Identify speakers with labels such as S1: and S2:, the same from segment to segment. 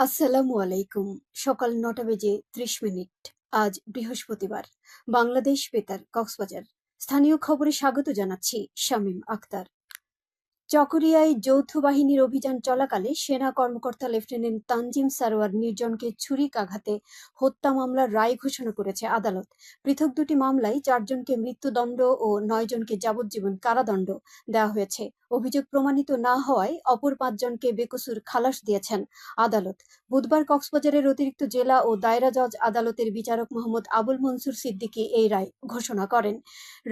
S1: আসসালামু আলাইকুম। সকাল ৯টা বেজে ৩০ মিনিট। আজ বৃহস্পতিবার। বাংলাদেশ বেতার, কক্সবাজার। স্থানীয় খবরে স্বাগত জানাচ্ছি শামীম আক্তার। চকরিয়ায় যৌথ বাহিনীর অভিযান চলাকালে সেনা কর্মকর্তা লেফটেন্যান্ট তানজিম সারোয়ার নির্জনকে ছুরিকাঘাতে হত্যা মামলার রায় ঘোষণা করেছে আদালত। পৃথক দুটি মামলায় ৪ জনকে মৃত্যুদণ্ড ও ৯ জনকে যাবজ্জীবন কারাদণ্ড দেওয়া হয়েছে। অভিযোগ প্রমাণিত না হওয়ায় অপর ৫ জনকে বেকসুর খালাস দিয়েছেন আদালত। বুধবার কক্সবাজারের অতিরিক্ত জেলা ও দায়রা জজ আদালতের বিচারক মোহাম্মদ আবুল মনসুর সিদ্দিকী এই রায় ঘোষণা করেন।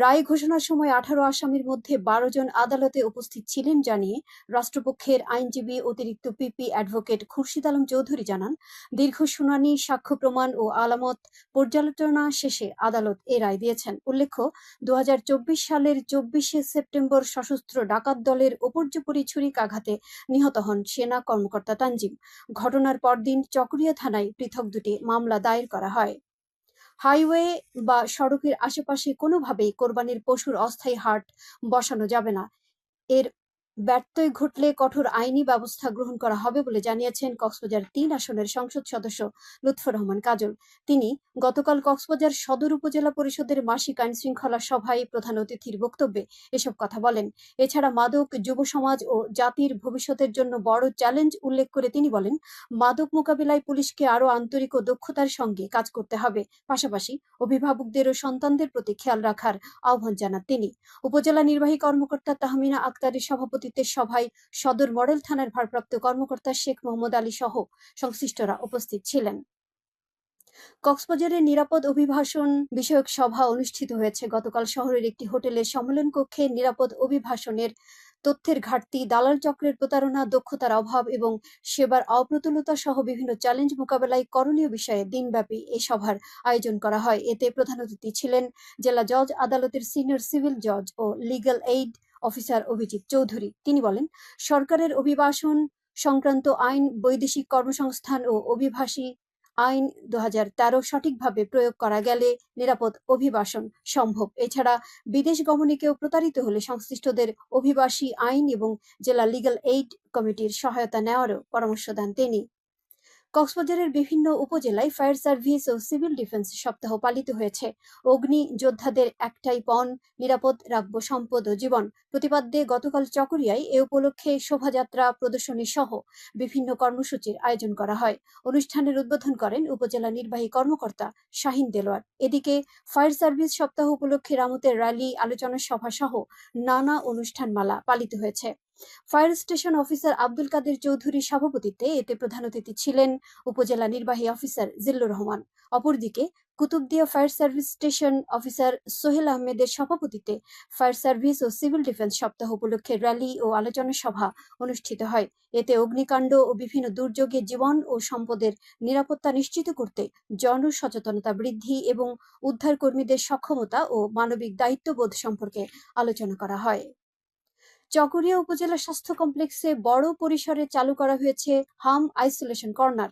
S1: রায় ঘোষণার সময় ১৮ আসামির মধ্যে ১২ জন আদালতে উপস্থিত ছিলেন জানিয়ে রাষ্ট্রপক্ষের আইনজীবী অতিরিক্ত পিপি অ্যাডভোকেট খুরশিদ আলম চৌধুরী জানান, দীর্ঘ শুনানি, সাক্ষ্য প্রমাণ ও আলামত পর্যালোচনা শেষে আদালত এ রায় দিয়েছেন। উল্লেখ্য, ২০২৪ সালের ২৪শে সেপ্টেম্বর সশস্ত্র ডাকাত দলের উপর্যুপরি ছুরিকাঘাতে নিহত হন সেনা কর্মকর্তা তানজিম। ঘটনার পরদিন চকরিয়া থানায় পৃথক দুটি মামলা দায়ের করা হয়। হাইওয়ে বা সড়কের আশেপাশে কোনোভাবেই কোরবানির পশুর অস্থায়ী হাট বসানো যাবে না। এর ব্যত্যয় ঘটলে কঠোর আইনি ব্যবস্থা গ্রহণ করা হবে বলে জানিয়েছেন কক্সবাজার ৩ আসনের সংসদ সদস্য লুৎফর রহমান কাজল। তিনি গতকাল কক্সবাজার সদর উপজেলা পরিষদের মাসিক আইনশৃঙ্খলা সভায় প্রধান অতিথির বক্তব্যে এসব কথা বলেন। এছাড়া মাদক যুব সমাজ ও জাতির ভবিষ্যতের জন্য বড় চ্যালেঞ্জ উল্লেখ করে তিনি বলেন, মাদক মোকাবিলায় পুলিশকে আরও আন্তরিক ও দক্ষতার সঙ্গে কাজ করতে হবে। পাশাপাশি অভিভাবকদের ও সন্তানদের প্রতি খেয়াল রাখার আহ্বান জানান তিনি। উপজেলা নির্বাহী কর্মকর্তা তাহমিনা আক্তারের সভাপতিত্বে সভায় সদর মডেল থানার ভারপ্রাপ্ত কর্মকর্তা শেখ মোহাম্মদ আলী সহ সংশ্লিষ্টরা উপস্থিত ছিলেন। কক্সবাজারে নিরাপদ অভিবাসন বিষয়ক সভা অনুষ্ঠিত হয়েছে। গতকাল শহরের একটি হোটেলের সম্মেলন কক্ষে নিরাপদ অভিবাসনের তথ্যের ঘাটতি, দালাল চক্রের প্রতারণা, দক্ষতার অভাব এবং সেবার অপ্রতুলতা সহ বিভিন্ন চ্যালেঞ্জ মোকাবেলায় করণীয় বিষয়ে দিনব্যাপী এই সভার আয়োজন করা হয়। এতে প্রধান অতিথি ছিলেন জেলা জজ আদালতের সিনিয়র সিভিল জজ ও legal aid officer Abhijit Chowdhury. তিনি বলেন, সরকারের অভিবাসন সংক্রান্ত আইন, বৈদেশিক কর্মসংস্থান ও অভিবাসী আইন ২০১৩ সঠিকভাবে প্রয়োগ করা গেলে নিরাপদ অভিবাসন সম্ভব। এছাড়া বিদেশ গমনে কেউ প্রতারিত হলে সংশ্লিষ্টদের অভিবাসী আইন এবং জেলা লিগ্যাল এইড কমিটির সহায়তা নেওয়ারও পরামর্শ দেন তিনি। কক্সবাজারের বিভিন্ন উপজেলায় ফায়ার সার্ভিস ও সিভিল ডিফেন্স সপ্তাহ পালিত হয়েছে। অগ্নি যোদ্ধাদের একটাই পণ, নিরাপদ রাখবো সম্পদ ও জীবন প্রতিপাদ্যে গতকাল চকরিয়ায় এ উপলক্ষে শোভাযাত্রা, প্রদর্শনী সহ বিভিন্ন কর্মসূচির আয়োজন করা হয়। অনুষ্ঠানের উদ্বোধন করেন উপজেলা নির্বাহী কর্মকর্তা শাহিন দেলোয়ার। এদিকে ফায়ার সার্ভিস সপ্তাহ উপলক্ষে রামুতের র্যালি, আলোচনা সভা সহ নানা অনুষ্ঠানমালা পালিত হয়েছে। ফায়ার স্টেশন অফিসার আব্দুল কাদের চৌধুরীর সভাপতিত্বে এতে প্রধান অতিথি ছিলেন উপজেলা নির্বাহী অফিসার জিল্লুর রহমান। অপরদিকে Kutubdia fire service station officer Sohel আহমেদের সভাপতিত্বে ফায়ার সার্ভিস ও সিভিল ডিফেন্স সপ্তাহ উপলক্ষে র্যালি ও আলোচনা সভা অনুষ্ঠিত হয়। এতে অগ্নিকাণ্ড ও বিভিন্ন দুর্যোগে জীবন ও সম্পদের নিরাপত্তা নিশ্চিত করতে জনসচেতনতা বৃদ্ধি এবং উদ্ধার কর্মীদের সক্ষমতা ও মানবিক দায়িত্ববোধ সম্পর্কে আলোচনা করা হয়। চকরিয়া উপজেলা স্বাস্থ্য কমপ্লেক্সে বড় পরিসরে চালু করা হয়েছে হাম আইসোলেশন কর্নার।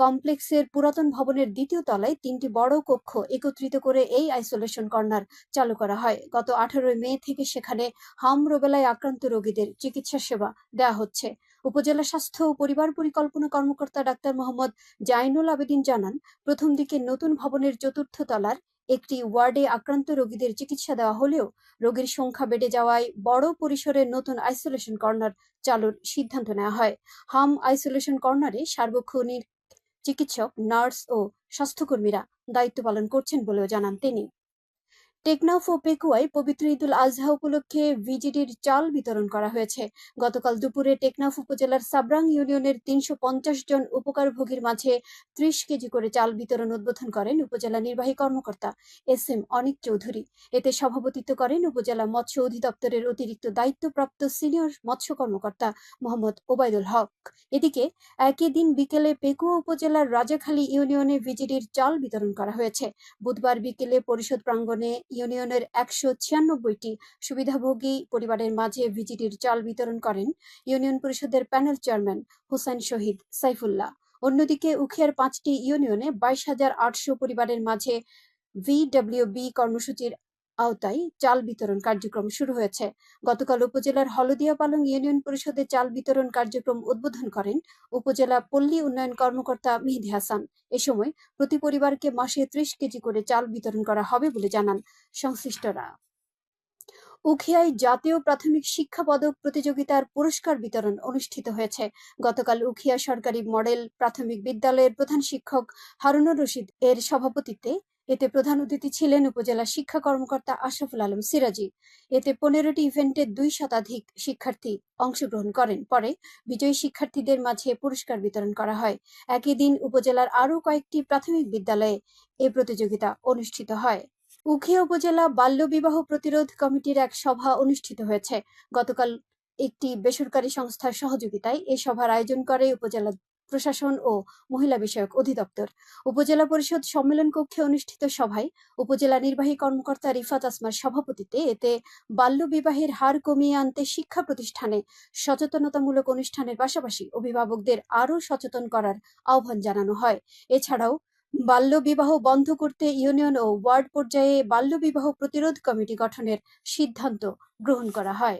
S1: কমপ্লেক্সের পুরাতন ভবনের দ্বিতীয় তলায় ৩টি বড় কক্ষ একত্রিত করে এই আইসোলেশন কর্নার চালু করা হয়। গত ১৮ মে থেকে সেখানে হাম রোবেলায় আক্রান্ত রোগীদের চিকিৎসা সেবা দেওয়া হচ্ছে। উপজেলা স্বাস্থ্য ও পরিবার পরিকল্পনা কর্মকর্তা ডাক্তার মোহাম্মদ জাইনুল আবেদিন জানান, প্রথম দিকে নতুন ভবনের ৪র্থ তলার একটি ওয়ার্ডে আক্রান্ত রোগীদের চিকিৎসা দেওয়া হলেও রোগীর সংখ্যা বেড়ে যাওয়ায় বড় পরিসরের নতুন আইসোলেশন কর্নার চালুর সিদ্ধান্ত নেওয়া হয়। হাম আইসোলেশন কর্নারে সার্বক্ষণিক চিকিৎসক, নার্স ও স্বাস্থ্যকর্মীরা দায়িত্ব পালন করছেন বলেও জানান তিনি। টেকনাফ ও পেকুয়ায় পবিত্র ঈদুল আজহা উপলক্ষে ভিজিডির চাল বিতরণ করা হয়েছে। গতকাল দুপুরে টেকনাফ উপজেলার সাবরাং ইউনিয়নের ৩৫০ জন উপকারভোগীর মাঝে ৩০ কেজি করে চাল বিতরণ উদ্বোধন করেন উপজেলা নির্বাহী কর্মকর্তা এস.এম. অনিক চৌধুরী। এতে সভাপতিত্ব করেন উপজেলা মৎস্য অধিদপ্তরের অতিরিক্ত দায়িত্বপ্রাপ্ত সিনিয়র মৎস্য কর্মকর্তা মোহাম্মদ ওবায়দুল হক। এদিকে একই দিন বিকেলে পেকুয়া উপজেলার রাজাখালী ইউনিয়নে ভিজিডির চাল বিতরণ করা হয়েছে। বুধবার বিকেলে পরিষদ প্রাঙ্গণে ইউনিয়নের ১৯৬টি সুবিধাভোগী পরিবারের মাঝে ভিজিডির চাল বিতরণ করেন ইউনিয়ন পরিষদের প্যানেল চেয়ারম্যান হোসাইন শহীদ সাইফুল্লাহ। অন্যদিকে উখিয়ার ৫টি ইউনিয়নে ২২,৮০০ পরিবারের মাঝে ভিডব্লিউবি কর্মসূচির আওতায় চাল বিতরণ কার্যক্রম শুরু হয়েছে। গতকাল উপজেলার হলদিয়া পালং ইউনিয়ন পরিষদে চাল বিতরণ কার্যক্রম উদ্বোধন করেন উপজেলা পল্লী উন্নয়ন কর্মকর্তা মেহেদী হাসান। এ সময় প্রতি পরিবারকে মাসে ৩০ কেজি করে চাল বিতরণ করা হবে বলে জানান সংশ্লিষ্টরা। উখিয়ায় জাতীয় প্রাথমিক শিক্ষা পদক প্রতিযোগিতার পুরস্কার বিতরণ অনুষ্ঠিত হয়েছে। গতকাল উখিয়া সরকারি মডেল প্রাথমিক বিদ্যালয়ের প্রধান শিক্ষক হারুনুর রশিদ এর সভাপতিত্বে এতে প্রধান অতিথি ছিলেন উপজেলা শিক্ষা কর্মকর্তা আশরাফুল আলম সিরাজি। এতে 15টি ইভেন্টে 2 শতাধিক শিক্ষার্থী অংশগ্রহণ করেন। পরে বিজয়ী শিক্ষার্থীদের মাঝে পুরস্কার বিতরণ করা হয়। একই দিন উপজেলার আরও কয়েকটি প্রাথমিক বিদ্যালয়ে এ প্রতিযোগিতা অনুষ্ঠিত হয়। উখিয়া উপজেলা বাল্য বিবাহ প্রতিরোধ কমিটির এক সভা অনুষ্ঠিত হয়েছে। গতকাল একটি বেসরকারি সংস্থার সহযোগিতায় এ সভার আয়োজন করে উপজেলা প্রশাসন ও মহিলা বিষয়ক অধিদপ্তর। উপজেলা পরিষদ সম্মেলন কক্ষে অনুষ্ঠিত সভায় উপজেলা নির্বাহী কর্মকর্তা রিফাত আসমার সভাপতিত্বে এতে বাল্য বিবাহের হার কমিয়ে আনতে শিক্ষা প্রতিষ্ঠানে সচেতনতামূলক অনুষ্ঠানের পাশাপাশি অভিভাবকদের আরও সচেতন করার আহ্বান জানানো হয়। এছাড়াও বাল্য বিবাহ বন্ধ করতে ইউনিয়ন ও ওয়ার্ড পর্যায়ে বাল্য বিবাহ প্রতিরোধ কমিটি গঠনের সিদ্ধান্ত গ্রহণ করা হয়।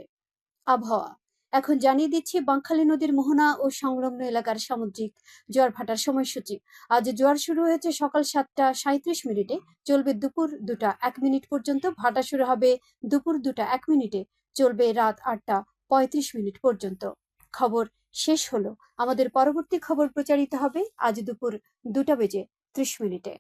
S1: আবহাওয়া এখন জানিয়ে দিচ্ছি বাঁকখালী নদীর মোহনা ও সংলগ্ন এলাকার সামুদ্রিক জোয়ার ভাটার সময়সূচি। আজ জোয়ার শুরু হয়েছে সকাল 7টা 37 মিনিটে, চলবে দুপুর 2টা 1 মিনিট পর্যন্ত। ভাটা শুরু হবে দুপুর 2টা 1 মিনিটে, চলবে রাত 8টা 35 মিনিট পর্যন্ত। খবর শেষ হলো। আমাদের পরবর্তী খবর প্রচারিত হবে আজ দুপুর 2টা বেজে 30 মিনিটে।